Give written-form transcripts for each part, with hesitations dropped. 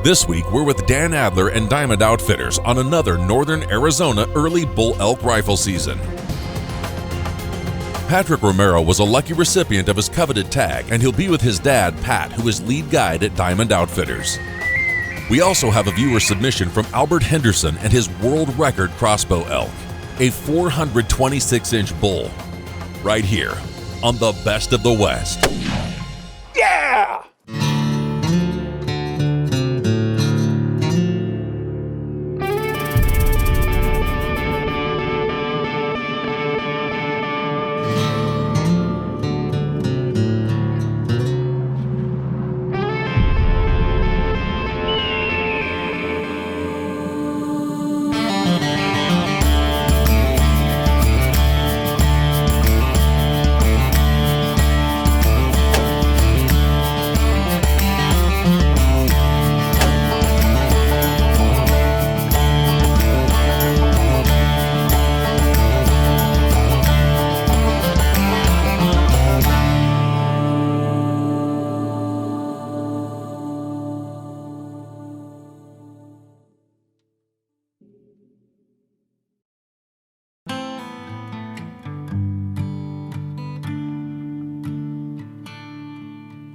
This week, we're with Dan Adler and Diamond Outfitters on another Northern Arizona early bull elk rifle season. Patrick Romero was a lucky recipient of his coveted tag, and he'll be with his dad, Pat, who is lead guide at Diamond Outfitters. We also have a viewer submission from Albert Henderson and his world record crossbow elk, a 426-inch bull, right here on the Best of the West. Yeah!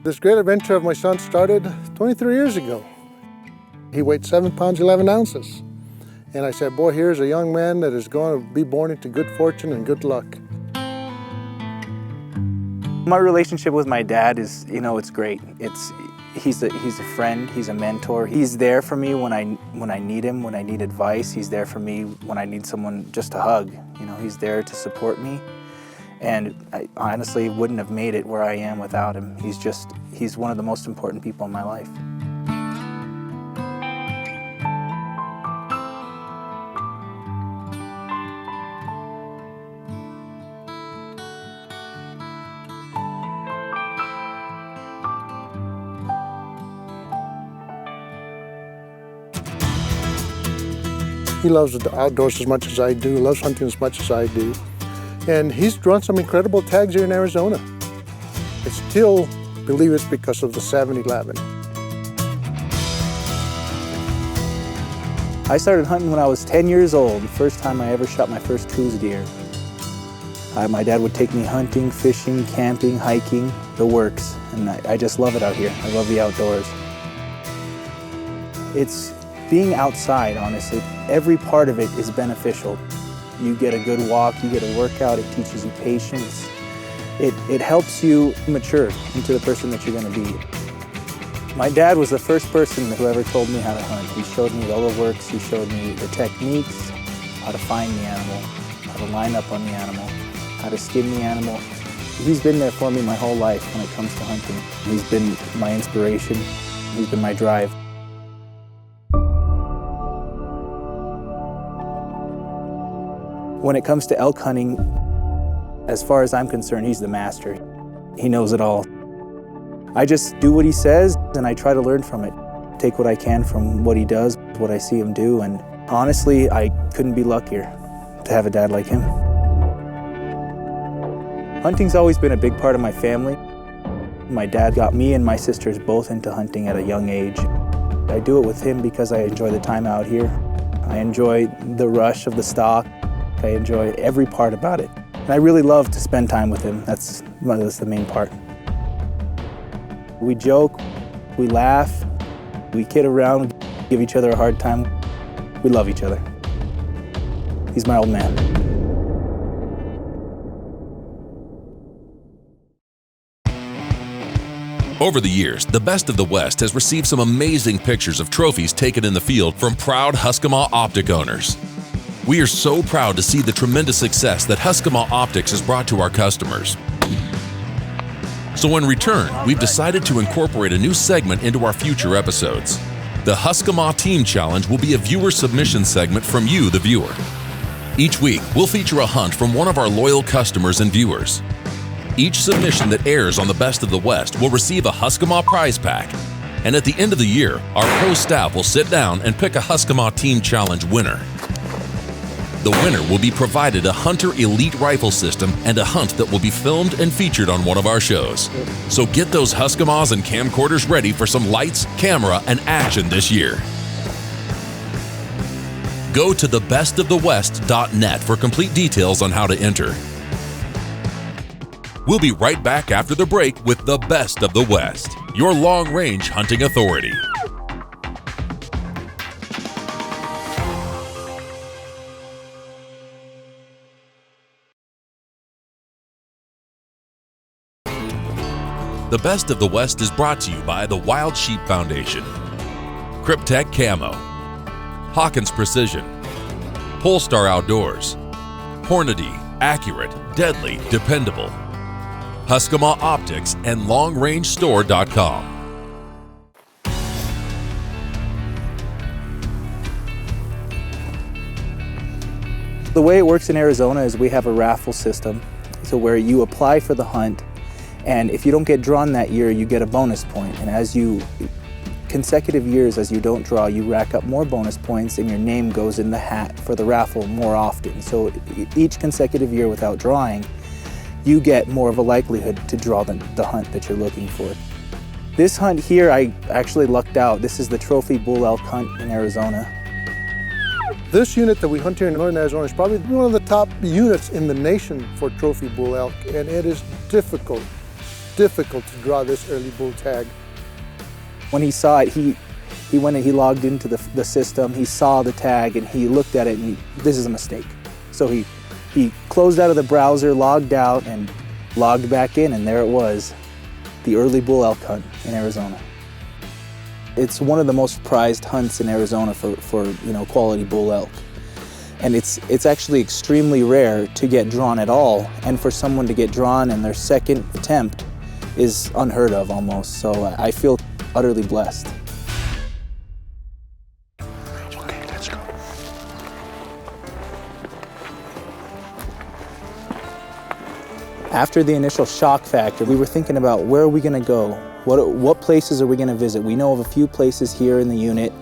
This great adventure of my son started 23 years ago. He weighed 7 pounds, 11 ounces. And I said, boy, here's a young man that is going to be born into good fortune and good luck. My relationship with my dad is, it's great. He's a friend, he's a mentor. He's there for me when I need him, when I need advice. He's there for me when I need someone just to hug. He's there to support me. And I honestly wouldn't have made it where I am without him. He's one of the most important people in my life. He loves the outdoors as much as I do, loves hunting as much as I do. And he's drawn some incredible tags here in Arizona. I still believe it's because of the 7-11. I started hunting when I was 10 years old, the first time I ever shot my first Coues deer. My dad would take me hunting, fishing, camping, hiking, the works, and I just love it out here. I love the outdoors. It's being outside, honestly. Every part of it is beneficial. You get a good walk, you get a workout, it teaches you patience. It helps you mature into the person that you're going to be. My dad was the first person who ever told me how to hunt. He showed me all the works, he showed me the techniques, how to find the animal, how to line up on the animal, how to skin the animal. He's been there for me my whole life when it comes to hunting. He's been my inspiration, he's been my drive. When it comes to elk hunting, as far as I'm concerned, he's the master. He knows it all. I just do what he says, and I try to learn from it. Take what I can from what he does, what I see him do, and honestly, I couldn't be luckier to have a dad like him. Hunting's always been a big part of my family. My dad got me and my sisters both into hunting at a young age. I do it with him because I enjoy the time out here. I enjoy the rush of the stock. I enjoy every part about it. And I really love to spend time with him. That's the main part. We joke, we laugh, we kid around, give each other a hard time. We love each other. He's my old man. Over the years, the Best of the West has received some amazing pictures of trophies taken in the field from proud Husqvarna optic owners. We are so proud to see the tremendous success that Husqvarna Optics has brought to our customers. So in return, we've decided to incorporate a new segment into our future episodes. The Husqvarna Team Challenge will be a viewer submission segment from you, the viewer. Each week, we'll feature a hunt from one of our loyal customers and viewers. Each submission that airs on the Best of the West will receive a Husqvarna prize pack. And at the end of the year, our pro staff will sit down and pick a Husqvarna Team Challenge winner. The winner will be provided a Hunter Elite rifle system and a hunt that will be filmed and featured on one of our shows. So get those Husqvarnas and camcorders ready for some lights, camera, and action this year. Go to thebestofthewest.net for complete details on how to enter. We'll be right back after the break with the Best of the West, your long-range hunting authority. The Best of the West is brought to you by the Wild Sheep Foundation, Cryptek Camo, Hawkins Precision, Polestar Outdoors, Hornady, accurate, deadly, dependable, Husqvarna Optics, and LongRangeStore.com. The way it works in Arizona is we have a raffle system, so where you apply for the hunt, and if you don't get drawn that year, you get a bonus point. And as you, consecutive years as you don't draw, you rack up more bonus points and your name goes in the hat for the raffle more often. So each consecutive year without drawing, you get more of a likelihood to draw the hunt that you're looking for. This hunt here, I actually lucked out. This is the trophy bull elk hunt in Arizona. This unit that we hunt here in northern Arizona is probably one of the top units in the nation for trophy bull elk, and it is difficult to draw this early bull tag. When he saw it, he went and he logged into the system, he saw the tag, and he looked at it and this is a mistake. So he closed out of the browser, logged out, and logged back in, and there it was, the early bull elk hunt in Arizona. It's one of the most prized hunts in Arizona for quality bull elk. And it's actually extremely rare to get drawn at all, and for someone to get drawn in their second attempt is unheard of almost, so I feel utterly blessed. Okay, let's go. After the initial shock factor, we were thinking about where are we going to go? What places are we going to visit? We know of a few places here in the unit,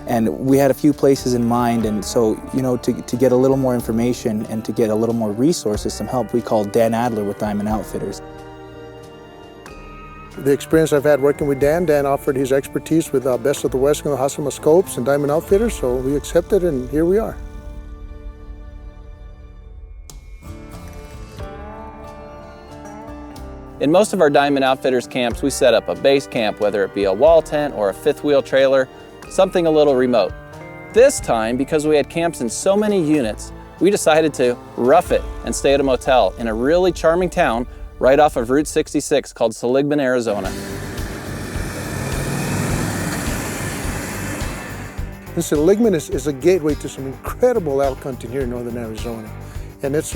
and we had a few places in mind, and so, to get a little more information and to get a little more resources, some help, we called Dan Adler with Diamond Outfitters. The experience I've had working with Dan offered his expertise with Best of the West and the Husqvarna scopes and Diamond Outfitters, so we accepted, and here we are. In most of our Diamond Outfitters camps, we set up a base camp, whether it be a wall tent or a fifth wheel trailer, something a little remote. This time, because we had camps in so many units, we decided to rough it and stay at a motel in a really charming town right off of Route 66 called Seligman, Arizona. And Seligman is a gateway to some incredible elk hunting here in northern Arizona. And it's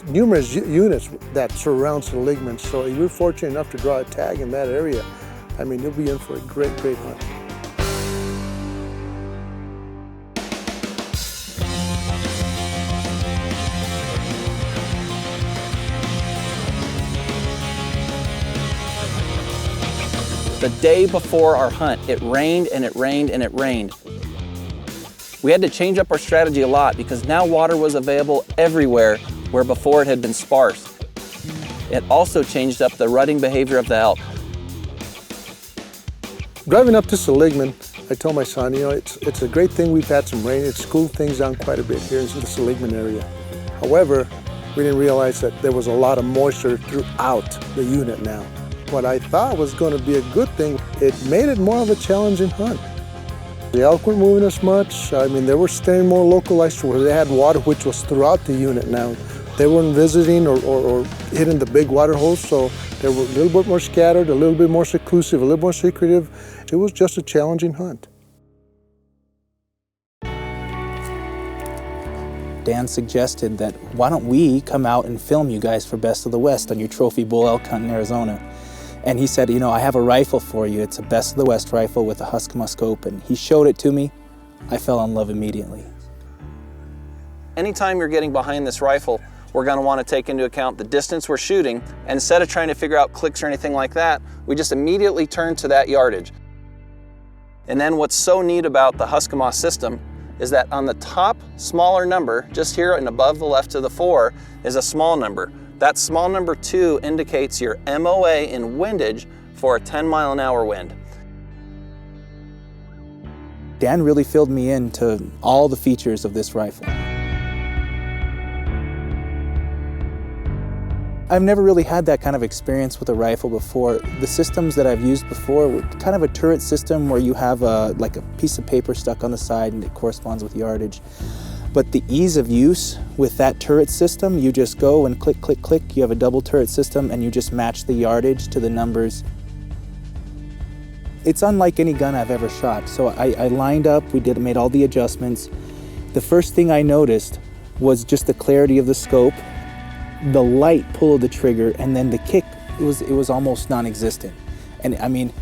numerous units that surround Seligman, so if you're fortunate enough to draw a tag in that area, you'll be in for a great hunt. The day before our hunt, it rained and it rained and it rained. We had to change up our strategy a lot because now water was available everywhere where before it had been sparse. It also changed up the rutting behavior of the elk. Driving up to Seligman, I told my son, it's a great thing we've had some rain. It's cooled things down quite a bit here in the Seligman area. However, we didn't realize that there was a lot of moisture throughout the unit now. What I thought was going to be a good thing, it made it more of a challenging hunt. The elk weren't moving as much. They were staying more localized where they had water, which was throughout the unit now. They weren't visiting or hitting the big water holes, so they were a little bit more scattered, a little bit more seclusive, a little more secretive. It was just a challenging hunt. Dan suggested that why don't we come out and film you guys for Best of the West on your trophy bull elk hunt in Arizona. And he said, I have a rifle for you. It's a Best of the West rifle with a Husqvarna scope, and he showed it to me. I fell in love immediately. Anytime you're getting behind this rifle, we're going to want to take into account the distance we're shooting, and instead of trying to figure out clicks or anything like that, we just immediately turn to that yardage. And then what's so neat about the Husqvarna system is that on the top smaller number, just here and above the left of the 4, is a small number. That small number 2 indicates your MOA in windage for a 10-mile-an-hour wind. Dan really filled me into all the features of this rifle. I've never really had that kind of experience with a rifle before. The systems that I've used before were kind of a turret system where you have like a piece of paper stuck on the side and it corresponds with yardage. But the ease of use with that turret system, you just go and click, click, click. You have a double turret system and you just match the yardage to the numbers. It's unlike any gun I've ever shot. So I lined up, made all the adjustments. The first thing I noticed was just the clarity of the scope, the light pull of the trigger, and then the kick, it was almost non-existent. And I mean,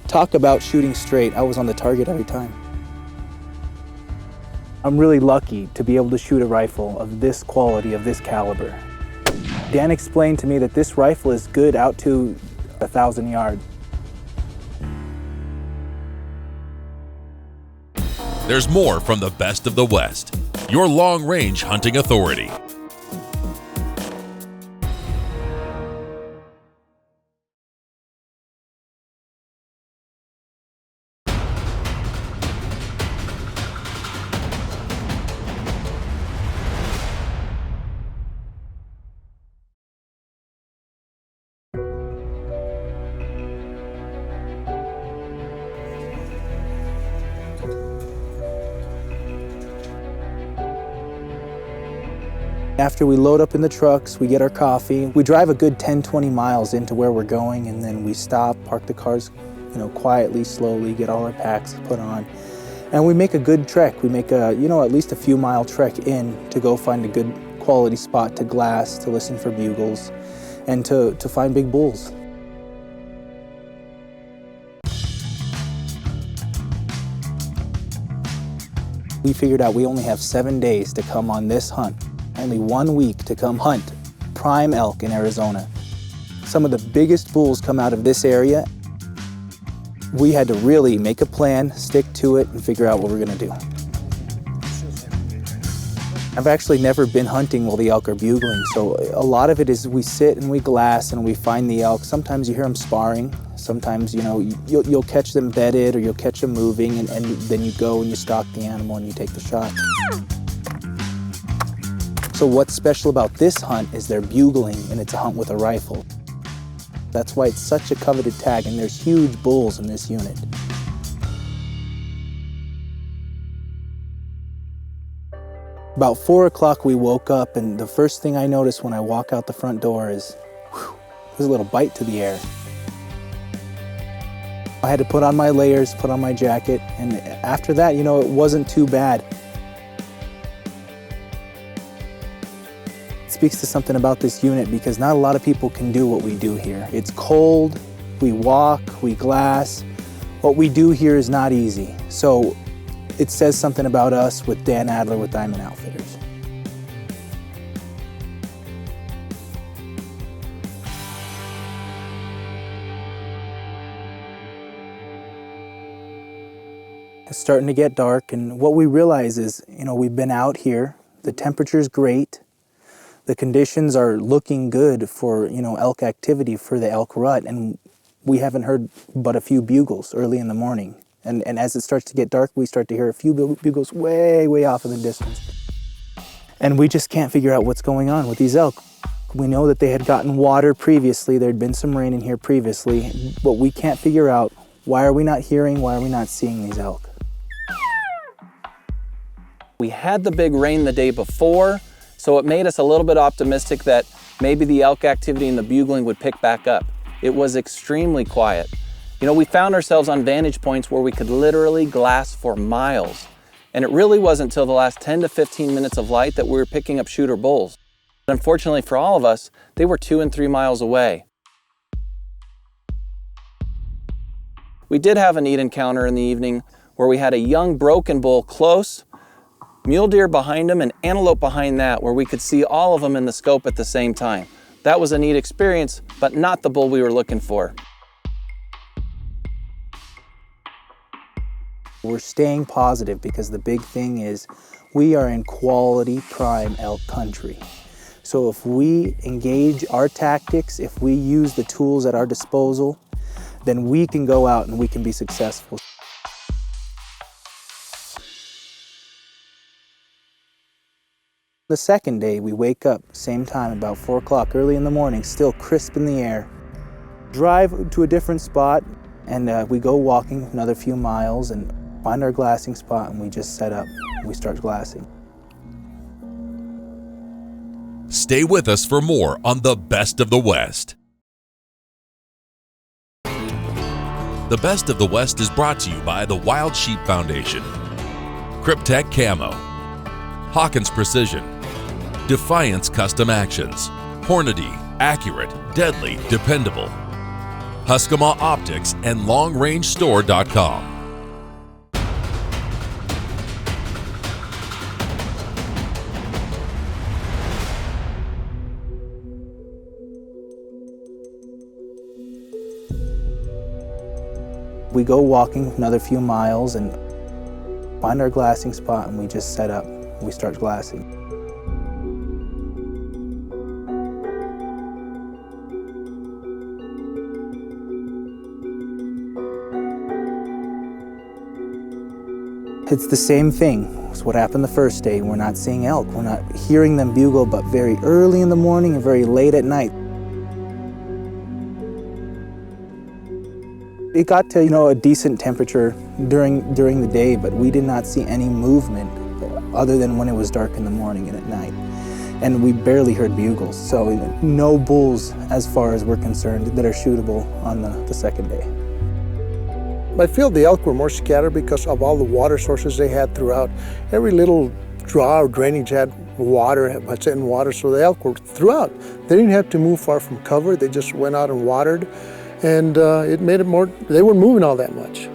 talk about shooting straight. I was on the target every time. I'm really lucky to be able to shoot a rifle of this quality, of this caliber. Dan explained to me that this rifle is good out to 1,000 yards. There's more from the best of the West, your long-range hunting authority. After we load up in the trucks, we get our coffee. We drive a good 10-20 miles into where we're going, and then we stop, park the cars, quietly, slowly, get all our packs put on. And we make a good trek. We make at least a few mile trek in to go find a good quality spot to glass, to listen for bugles, and to find big bulls. We figured out we only have 7 days to come on this hunt. Only 1 week to come hunt prime elk in Arizona. Some of the biggest bulls come out of this area. We had to really make a plan, stick to it, and figure out what we're gonna do. I've actually never been hunting while the elk are bugling, so a lot of it is we sit and we glass and we find the elk. Sometimes you hear them sparring. Sometimes, you'll catch them bedded or you'll catch them moving, and then you go and you stalk the animal and you take the shot. So what's special about this hunt is they're bugling, and it's a hunt with a rifle. That's why it's such a coveted tag, and there's huge bulls in this unit. About 4 o'clock we woke up, and the first thing I noticed when I walk out the front door is, there's a little bite to the air. I had to put on my layers, put on my jacket, and after that, it wasn't too bad. Speaks to something about this unit because not a lot of people can do what we do here. It's cold, we walk, we glass. What we do here is not easy. So it says something about us with Dan Adler with Diamond Outfitters. It's starting to get dark, and what we realize is, we've been out here, the temperature's great. The conditions are looking good for, elk activity for the elk rut, and we haven't heard but a few bugles early in the morning. And as it starts to get dark, we start to hear a few bugles way, way off in the distance. And we just can't figure out what's going on with these elk. We know that they had gotten water previously, there'd been some rain in here previously, but we can't figure out why are we not hearing, why are we not seeing these elk? We had the big rain the day before, so it made us a little bit optimistic that maybe the elk activity and the bugling would pick back up. It was extremely quiet. We found ourselves on vantage points where we could literally glass for miles. And it really wasn't until the last 10 to 15 minutes of light that we were picking up shooter bulls. Unfortunately for all of us, they were 2 and 3 miles away. We did have a neat encounter in the evening where we had a young broken bull close, mule deer behind him, and antelope behind that, where we could see all of them in the scope at the same time. That was a neat experience, but not the bull we were looking for. We're staying positive because the big thing is we are in quality prime elk country. So if we engage our tactics, if we use the tools at our disposal, then we can go out and we can be successful. The second day, we wake up, same time, about 4 o'clock, early in the morning, still crisp in the air. Drive to a different spot, and we go walking another few miles and find our glassing spot, and we just set up. We start glassing. Stay with us for more on the Best of the West. The Best of the West is brought to you by the Wild Sheep Foundation, Cryptek Camo, Hawkins Precision, Defiance Custom Actions, Hornady, accurate, deadly, dependable, Husqvarna Optics, and LongRangeStore.com. We go walking another few miles and find our glassing spot, and we just set up. We start glassing. It's the same thing. It's what happened the first day. We're not seeing elk. We're not hearing them bugle, but very early in the morning and very late at night. It got to, a decent temperature during the day, but we did not see any movement other than when it was dark in the morning and at night. And we barely heard bugles, so no bulls, as far as we're concerned, that are shootable on the second day. I feel the elk were more scattered because of all the water sources they had throughout. Every little draw or drainage had water, had sitting water, so the elk were throughout. They didn't have to move far from cover. They just went out and watered, and it made it more, they weren't moving all that much.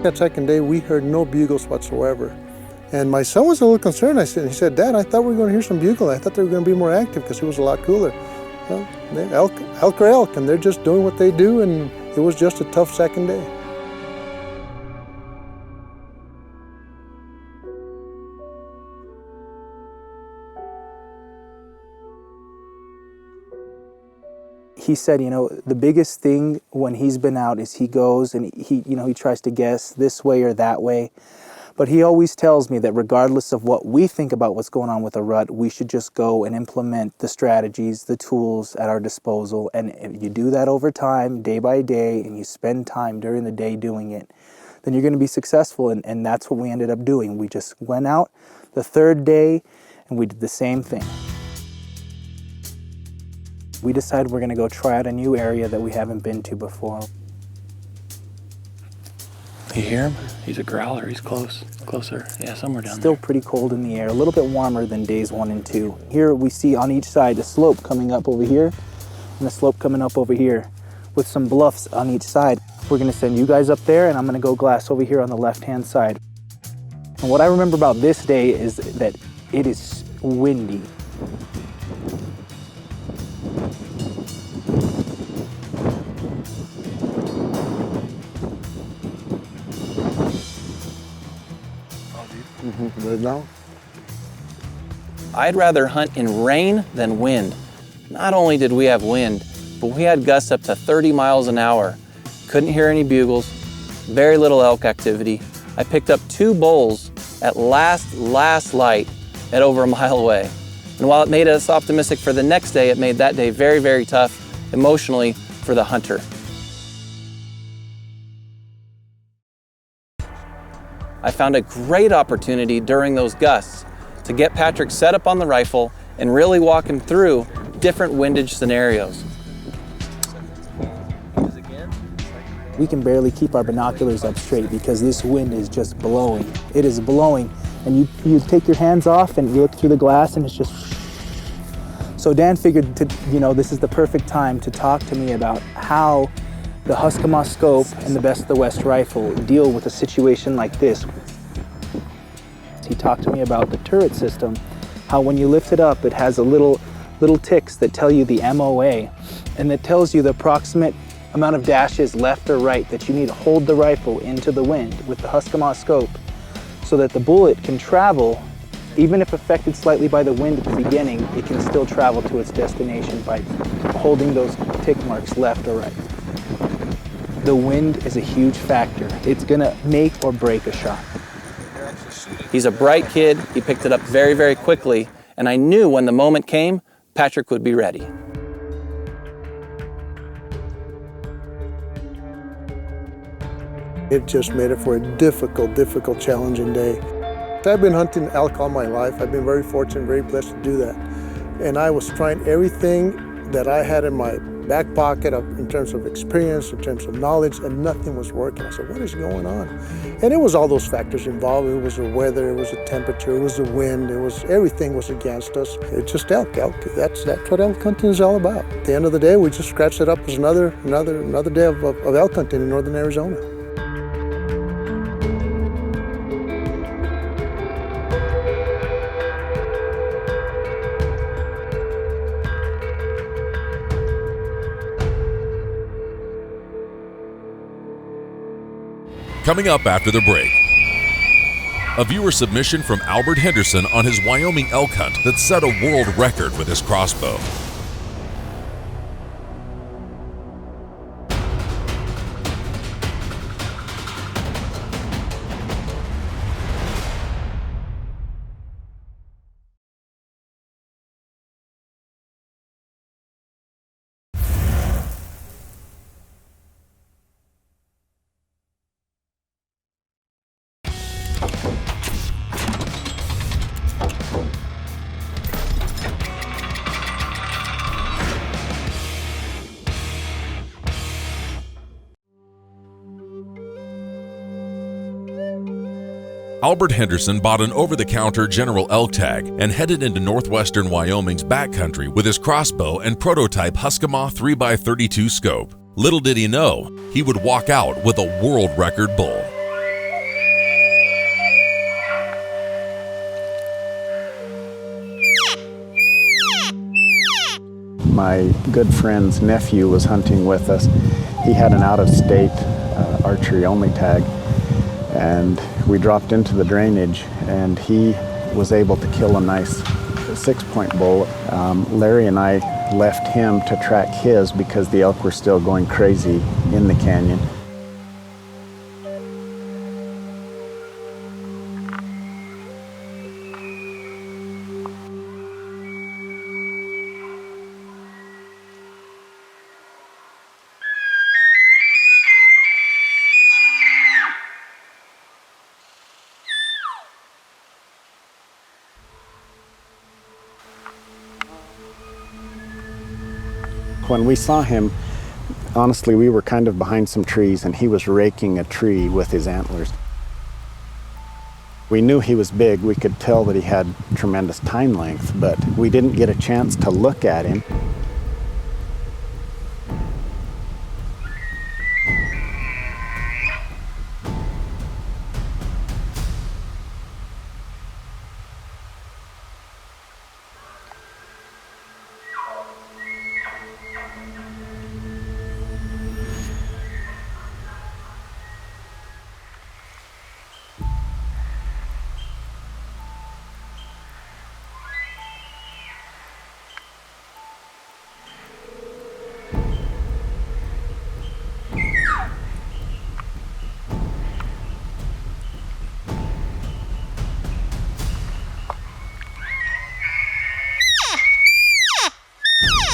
That second day, we heard no bugles whatsoever. And my son was a little concerned. He said, Dad, I thought we were going to hear some bugle. I thought they were going to be more active because it was a lot cooler. Well, elk are elk, and they're just doing what they do, and it was just a tough second day. He said, the biggest thing when he's been out is he goes and he tries to guess this way or that way. But he always tells me that regardless of what we think about what's going on with a rut, we should just go and implement the strategies, the tools at our disposal. And if you do that over time, day by day, and you spend time during the day doing it, then you're going to be successful. And that's what we ended up doing. We just went out the third day and we did the same thing. We decided we're going to go try out a new area that we haven't been to before. You hear him? He's a growler. He's closer. Yeah, somewhere down Still there. pretty cold in the air, a little bit warmer than days 1 and 2. Here we see on each side a slope coming up over here and a slope coming up over here with some bluffs on each side. We're going to send you guys up there, and I'm going to go glass over here on the left-hand side. And what I remember about this day is that it is windy. I'd rather hunt in rain than wind. Not only did we have wind, but we had gusts up to 30 miles an hour. Couldn't hear any bugles, very little elk activity. I picked up 2 bulls at last light at over a mile away. And while it made us optimistic for the next day, it made that day very, very tough emotionally for the hunter. I found a great opportunity during those gusts to get Patrick set up on the rifle and really walk him through different windage scenarios. We can barely keep our binoculars up straight because this wind is just blowing. It is blowing, and you take your hands off and you look through the glass and it's just... So Dan figured this is the perfect time to talk to me about how the Husqvarna scope and the Best of the West rifle deal with a situation like this. He talked to me about the turret system, how when you lift it up, it has a little ticks that tell you the MOA, and that tells you the approximate amount of dashes left or right that you need to hold the rifle into the wind with the Husqvarna scope so that the bullet can travel. Even if affected slightly by the wind at the beginning, it can still travel to its destination by holding those tick marks left or right. The wind is a huge factor. It's gonna make or break a shot. He's a bright kid. He picked it up very, very quickly, and I knew when the moment came, Patrick would be ready. It just made it for a difficult, challenging day. I've been hunting elk all my life. I've been very fortunate, very blessed to do that. And I was trying everything that I had in my back pocket in terms of experience, in terms of knowledge, and nothing was working. I said, what is going on? And it was all those factors involved. It was the weather, it was the temperature, it was the wind, everything was against us. It's just elk. That's what elk hunting is all about. At the end of the day, we just scratched it up as another day of elk hunting in northern Arizona. Coming up after the break, a viewer submission from Albert Henderson on his Wyoming elk hunt that set a world record with his crossbow. Albert Henderson bought an over-the-counter General elk tag and headed into northwestern Wyoming's backcountry with his crossbow and prototype Husqvarna 3x32 scope. Little did he know, he would walk out with a world record bull. My good friend's nephew was hunting with us. He had an out-of-state archery-only tag, and we dropped into the drainage, and he was able to kill a nice 6-point bull. Larry and I left him to track his because the elk were still going crazy in the canyon. When we saw him, honestly, we were kind of behind some trees, and he was raking a tree with his antlers. We knew he was big. We could tell that he had tremendous tine length, but we didn't get a chance to look at him.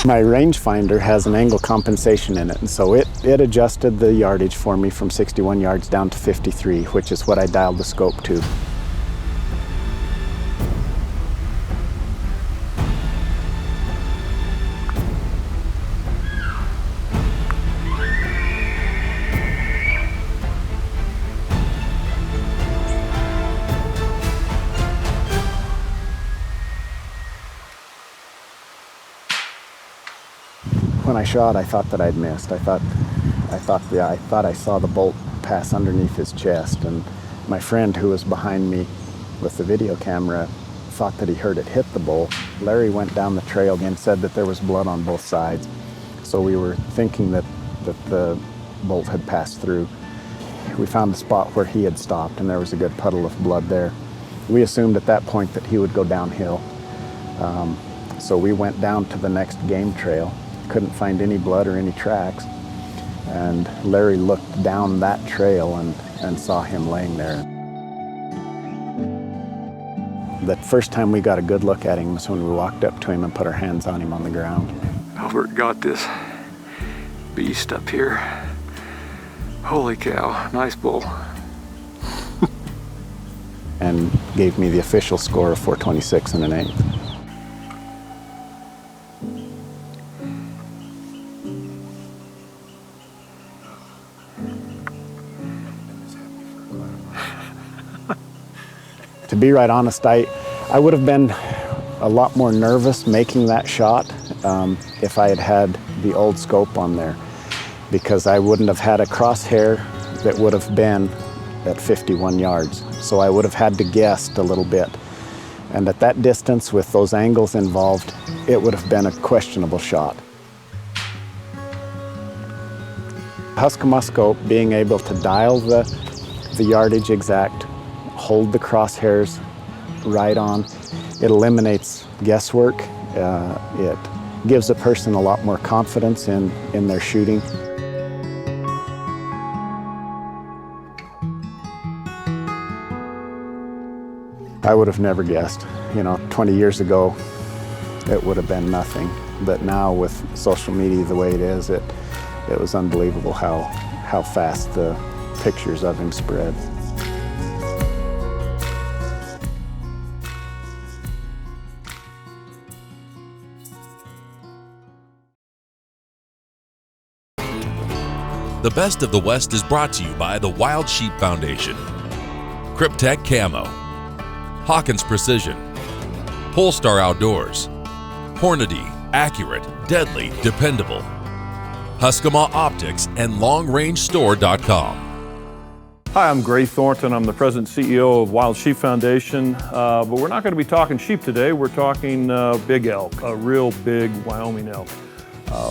My rangefinder has an angle compensation in it, and so it adjusted the yardage for me from 61 yards down to 53, which is what I dialed the scope to. When I shot, I thought that I'd missed. I thought I saw the bolt pass underneath his chest, and my friend who was behind me with the video camera thought that he heard it hit the bull. Larry went down the trail and said that there was blood on both sides. So we were thinking that the bolt had passed through. We found the spot where he had stopped, and there was a good puddle of blood there. We assumed at that point that he would go downhill. So we went down to the next game trail, couldn't find any blood or any tracks, and Larry looked down that trail and saw him laying there. The first time we got a good look at him was when we walked up to him and put our hands on him on the ground. Albert got this beast up here. Holy cow, nice bull. And gave me the official score of 426 and an 8. To be right honest, I would have been a lot more nervous making that shot if I had had the old scope on there, because I wouldn't have had a crosshair that would have been at 51 yards. So I would have had to guess a little bit. And at that distance, with those angles involved, it would have been a questionable shot. Husqvarna scope, being able to dial the yardage exact, hold the crosshairs right on, it eliminates guesswork. It gives a person a lot more confidence in their shooting. I would have never guessed. 20 years ago, it would have been nothing. But now with social media the way it is, it was unbelievable how fast the pictures of him spread. The Best of the West is brought to you by the Wild Sheep Foundation, Cryptek Camo, Hawkins Precision, Polestar Outdoors, Hornady, accurate, deadly, dependable, Husqvarna Optics, and LongRangeStore.com. Hi, I'm Gray Thornton. I'm the President and CEO of Wild Sheep Foundation, but we're not going to be talking sheep today. We're talking big elk, a real big Wyoming elk.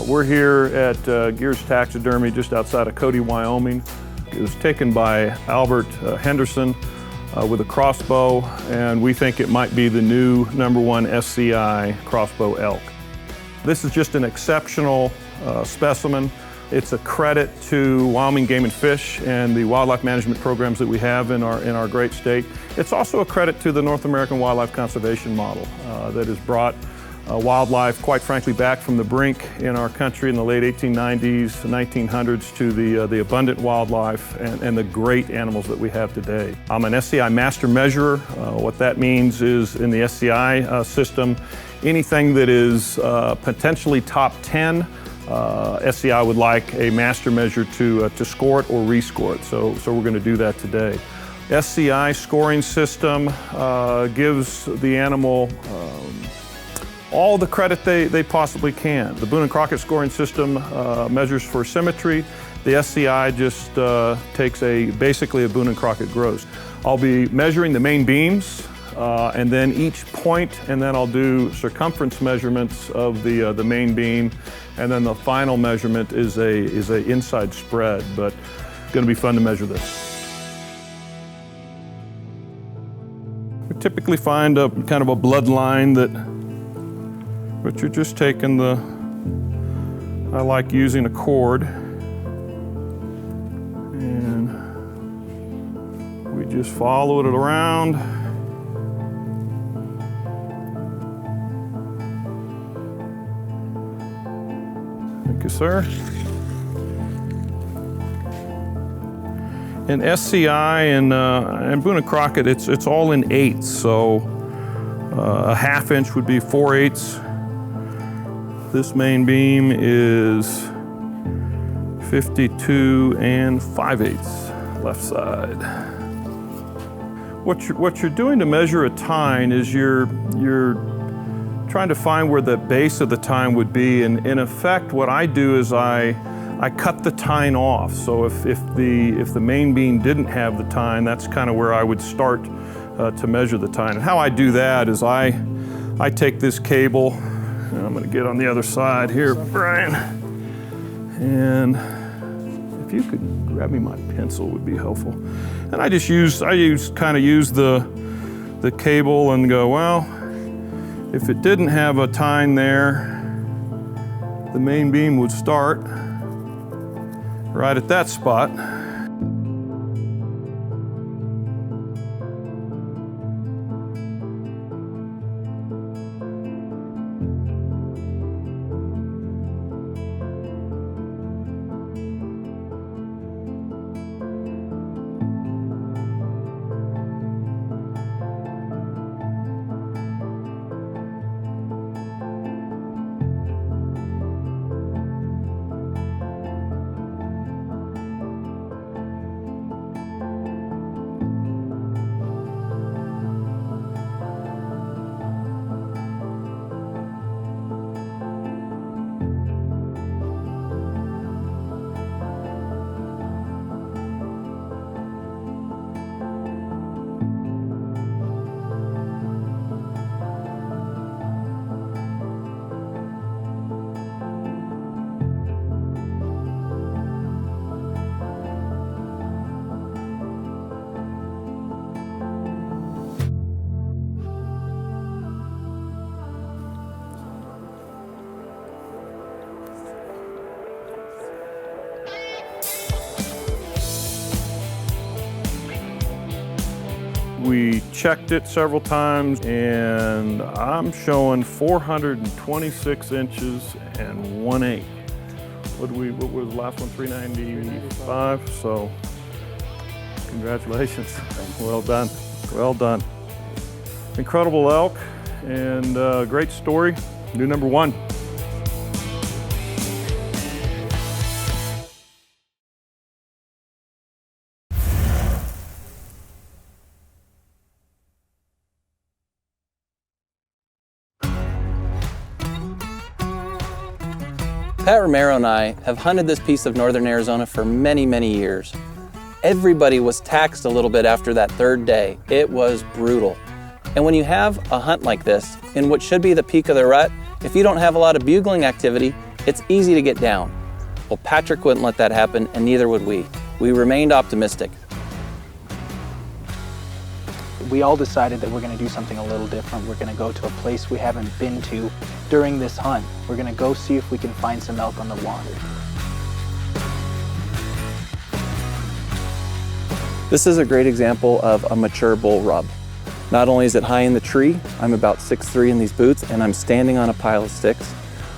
We're here at Gears Taxidermy just outside of Cody, Wyoming. It was taken by Albert Henderson with a crossbow, and we think it might be the new #1 SCI crossbow elk. This is just an exceptional specimen. It's a credit to Wyoming Game and Fish and the wildlife management programs that we have in our great state. It's also a credit to the North American wildlife conservation model that has brought wildlife, quite frankly, back from the brink in our country in the late 1890s, 1900s to the abundant wildlife and the great animals that we have today. I'm an SCI master measurer. What that means is in the SCI system, anything that is potentially top 10, SCI would like a master measure to score it or rescore it. So we're going to do that today. SCI scoring system gives the animal all the credit they possibly can. The Boone and Crockett scoring system measures for symmetry. The SCI just takes basically a Boone and Crockett gross. I'll be measuring the main beams and then each point, and then I'll do circumference measurements of the main beam, and then the final measurement is a inside spread, but it's going to be fun to measure this. We typically find a kind of a bloodline but you're just taking I like using a cord, and we just follow it around. Thank you, sir. In SCI and Boone and Crockett, it's all in eighths, so a ½ inch would be 4/8. This main beam is 52 5/8 left side. What you're doing to measure a tine is you're trying to find where the base of the tine would be, and in effect what I do is I cut the tine off. So if the main beam didn't have the tine, that's kind of where I would start to measure the tine. And how I do that is I take this cable, and I'm going to get on the other side here, Brian. And if you could grab me my pencil would be helpful. And I kind of use the cable and go, well, if it didn't have a tine there, the main beam would start right at that spot. We checked it several times, and I'm showing 426 inches and 1/8. What was the last one? 395. So, congratulations. Well done. Well done. Incredible elk, and great story. New number 1. Pat Romero and I have hunted this piece of northern Arizona for many, many years. Everybody was taxed a little bit after that 3rd day. It was brutal. And when you have a hunt like this, in what should be the peak of the rut, if you don't have a lot of bugling activity, it's easy to get down. Well, Patrick wouldn't let that happen, and neither would we. We remained optimistic. We all decided that we're going to do something a little different. We're going to go to a place we haven't been to during this hunt. We're going to go see if we can find some elk on the water. This is a great example of a mature bull rub. Not only is it high in the tree, I'm about 6'3" in these boots, and I'm standing on a pile of sticks.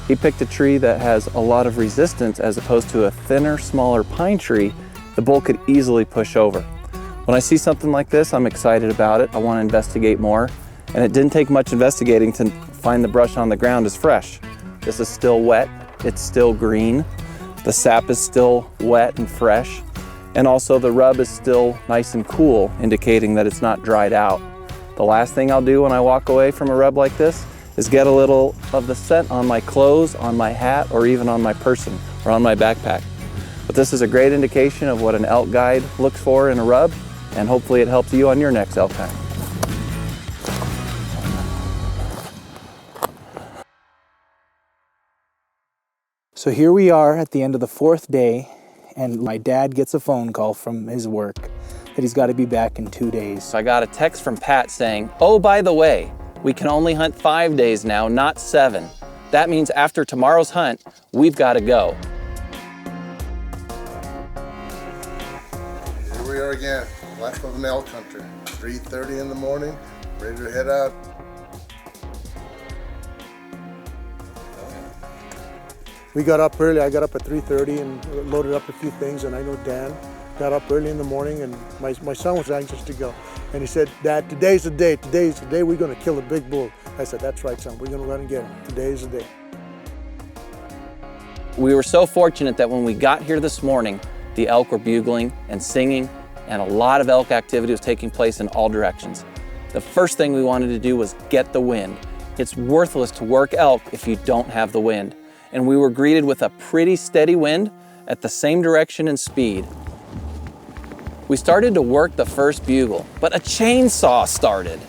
He picked a tree that has a lot of resistance as opposed to a thinner, smaller pine tree the bull could easily push over. When I see something like this, I'm excited about it. I want to investigate more. And it didn't take much investigating to find the brush on the ground is fresh. This is still wet, it's still green. The sap is still wet and fresh. And also the rub is still nice and cool, indicating that it's not dried out. The last thing I'll do when I walk away from a rub like this is get a little of the scent on my clothes, on my hat, or even on my person or on my backpack. But this is a great indication of what an elk guide looks for in a rub, and hopefully it helps you on your next elk hunt. So here we are at the end of the 4th day, and my dad gets a phone call from his work that he's got to be back in 2 days. So I got a text from Pat saying, oh, by the way, we can only hunt 5 days now, not 7. That means after tomorrow's hunt, we've got to go. Here we are again, life of an elk hunter. 3:30 in the morning, ready to head out. We got up early. I got up at 3:30 and loaded up a few things, and I know Dan got up early in the morning, and my son was anxious to go. And he said, Dad, today's the day. Today's the day we're going to kill a big bull. I said, that's right, son. We're going to run and get him. Today's the day. We were so fortunate that when we got here this morning, the elk were bugling and singing, and a lot of elk activity was taking place in all directions. The first thing we wanted to do was get the wind. It's worthless to work elk if you don't have the wind. And we were greeted with a pretty steady wind at the same direction and speed. We started to work the first bugle, but a chainsaw started.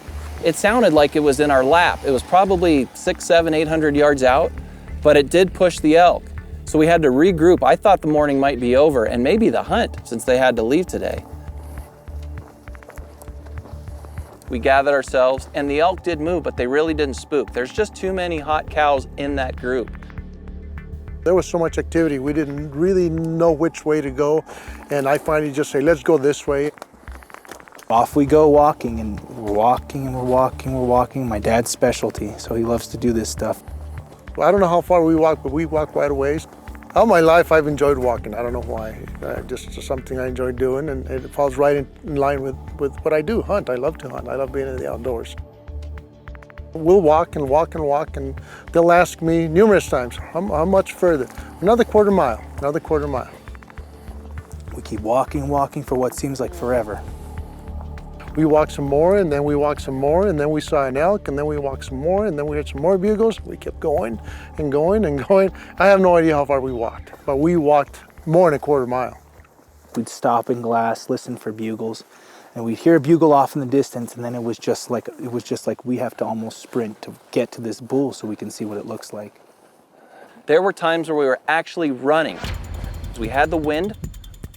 It sounded like it was in our lap. It was probably 600, 700, 800 yards out, but it did push the elk. So we had to regroup. I thought the morning might be over and maybe the hunt, since they had to leave today. We gathered ourselves and the elk did move, but they really didn't spook. There's just too many hot cows in that group. There was so much activity, we didn't really know which way to go. And I finally just say, let's go this way. Off we go walking, and we're walking and we're walking, we're walking. My dad's specialty, so he loves to do this stuff. Well, I don't know how far we walked, but we walked quite a ways. All my life I've enjoyed walking. I don't know why. Just something I enjoy doing, and it falls right in line with what I do, hunt. I love to hunt. I love being in the outdoors. We'll walk and walk and walk, and they'll ask me numerous times, how much further? Another quarter mile, another quarter mile. We keep walking, walking for what seems like forever. We walked some more, and then we walked some more, and then we saw an elk, and then we walked some more, and then we heard some more bugles. We kept going and going and going. I have no idea how far we walked, but we walked more than a quarter mile. We'd stop in glass, listen for bugles, and we'd hear a bugle off in the distance, and then it was just like we have to almost sprint to get to this bull so we can see what it looks like. There were times where we were actually running. We had the wind,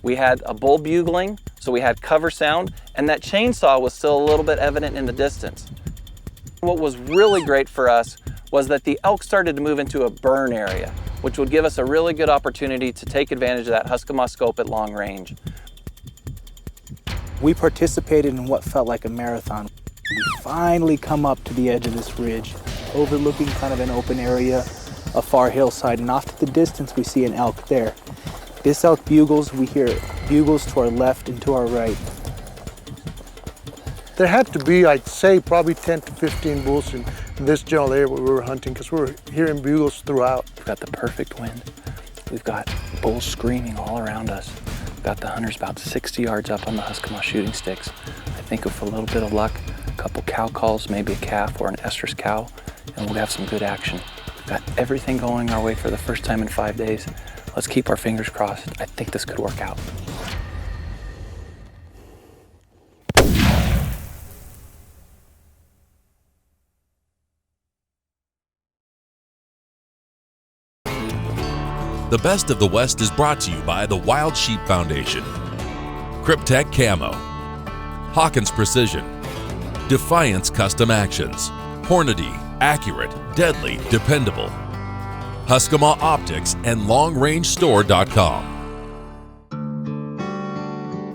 we had a bull bugling, so we had cover sound, and that chainsaw was still a little bit evident in the distance. What was really great for us was that the elk started to move into a burn area, which would give us a really good opportunity to take advantage of that Husqvarna scope at long range. We participated in what felt like a marathon. We finally come up to the edge of this ridge, overlooking kind of an open area, a far hillside, and off to the distance we see an elk there. This elk bugles, we hear bugles to our left and to our right. There had to be, I'd say, probably 10 to 15 bulls in this general area where we were hunting, because we were hearing bugles throughout. We've got the perfect wind. We've got bulls screaming all around us. We've got the hunters about 60 yards up on the Husqvarna shooting sticks. I think with a little bit of luck, a couple cow calls, maybe a calf or an estrus cow, and we'll have some good action. We've got everything going our way for the first time in 5 days. Let's keep our fingers crossed. I think this could work out. The Best of the West is brought to you by the Wild Sheep Foundation, Cryptek Camo, Hawkins Precision, Defiance Custom Actions, Hornady, accurate, deadly, dependable, Husqvarna Optics, and LongRangeStore.com.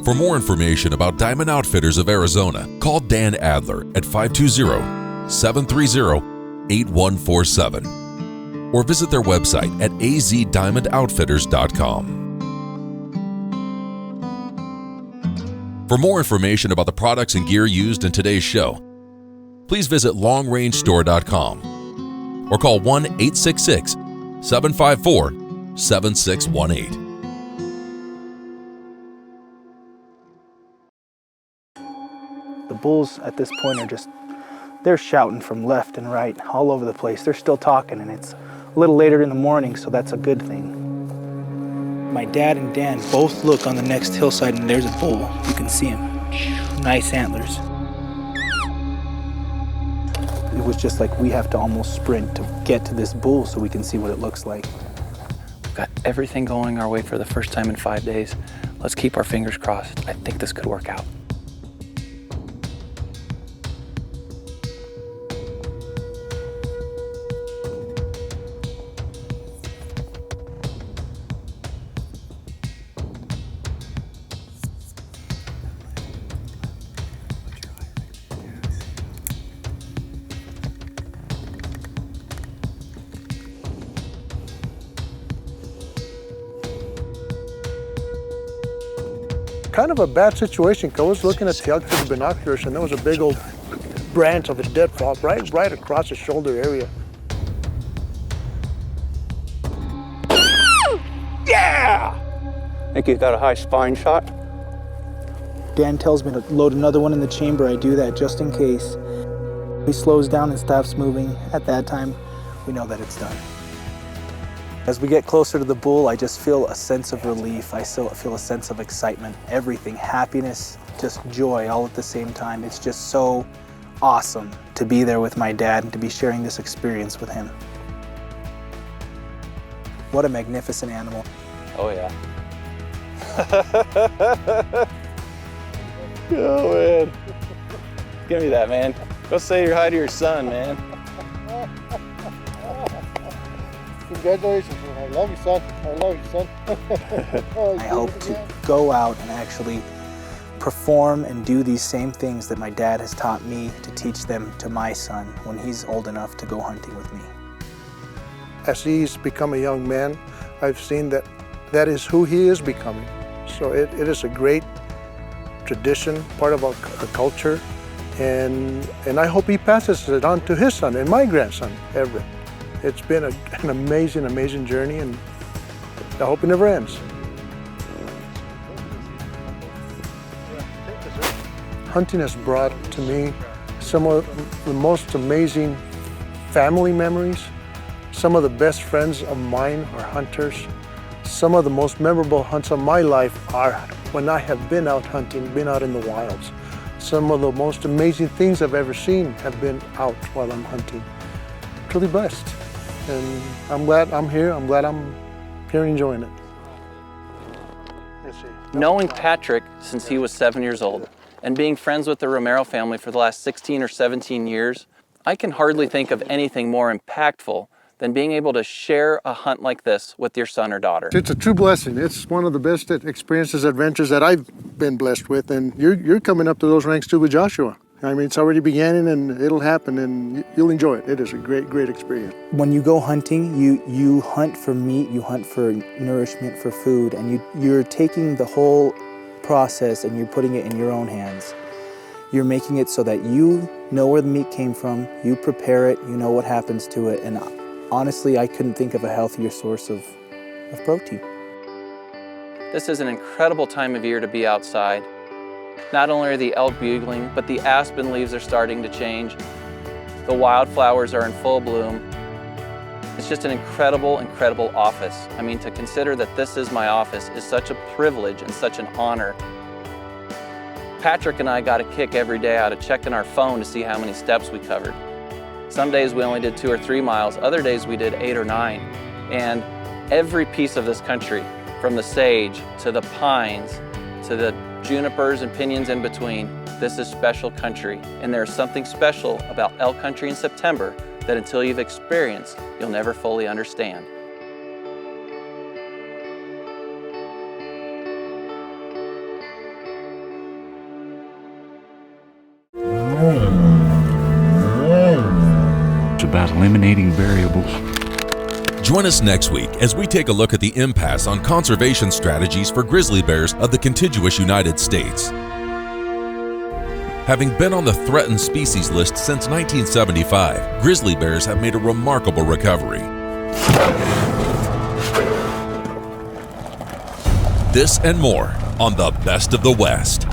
For more information about Diamond Outfitters of Arizona, call Dan Adler at 520-730-8147 or visit their website at azdiamondoutfitters.com. For more information about the products and gear used in today's show, please visit LongRangeStore.com or call 1-866-754-7618. The bulls at this point are they're shouting from left and right, all over the place. They're still talking, and it's a little later in the morning, so that's a good thing. My dad and Dan both look on the next hillside, and there's a bull. You can see him. Nice antlers. It was just like we have to almost sprint to get to this bull so we can see what it looks like. We've got everything going our way for the first time in 5 days. Let's keep our fingers crossed. I think this could work out. Kind of a bad situation, because I was looking at the elk through the binoculars, and there was a big old branch of a deadfall right across the shoulder area. Yeah! I think he's got a high spine shot. Dan tells me to load another one in the chamber. I do that just in case. He slows down and stops moving. At that time, we know that it's done. As we get closer to the bull, I just feel a sense of relief. I still feel a sense of excitement, everything, happiness, just joy all at the same time. It's just so awesome to be there with my dad and to be sharing this experience with him. What a magnificent animal. Oh yeah. Oh man. Give me that, man. Go say hi to your son, man. Congratulations, man. I love you, son. I love you, son. I hope to go out and actually perform and do these same things that my dad has taught me to teach them to my son when he's old enough to go hunting with me. As he's become a young man, I've seen that that is who he is becoming. So it is a great tradition, part of our culture, and I hope he passes it on to his son and my grandson, Everett. It's been an amazing, amazing journey, and I hope it never ends. Hunting has brought to me some of the most amazing family memories. Some of the best friends of mine are hunters. Some of the most memorable hunts of my life are when I have been out hunting, been out in the wilds. Some of the most amazing things I've ever seen have been out while I'm hunting. Truly blessed. And I'm glad I'm here. I'm glad I'm here enjoying it. Knowing Patrick since he was 7 years old and being friends with the Romero family for the last 16 or 17 years, I can hardly think of anything more impactful than being able to share a hunt like this with your son or daughter. It's a true blessing. It's one of the best experiences, adventures that I've been blessed with, and you're coming up to those ranks too with Joshua. I mean, it's already beginning and it'll happen and you'll enjoy it. It is a great, great experience. When you go hunting, you hunt for meat, you hunt for nourishment, for food, and you're taking the whole process and you're putting it in your own hands. You're making it so that you know where the meat came from, you prepare it, you know what happens to it, and honestly, I couldn't think of a healthier source of protein. This is an incredible time of year to be outside. Not only are the elk bugling, but the aspen leaves are starting to change. The wildflowers are in full bloom. It's just an incredible, incredible office. I mean, to consider that this is my office is such a privilege and such an honor. Patrick and I got a kick every day out of checking our phone to see how many steps we covered. Some days we only did 2 or 3 miles, other days we did 8 or 9. And every piece of this country, from the sage to the pines to the junipers and pinyons in between, this is special country. And there's something special about elk country in September that until you've experienced, you'll never fully understand. It's about eliminating variables. Join us next week as we take a look at the impasse on conservation strategies for grizzly bears of the contiguous United States. Having been on the threatened species list since 1975, grizzly bears have made a remarkable recovery. This and more on the Best of the West.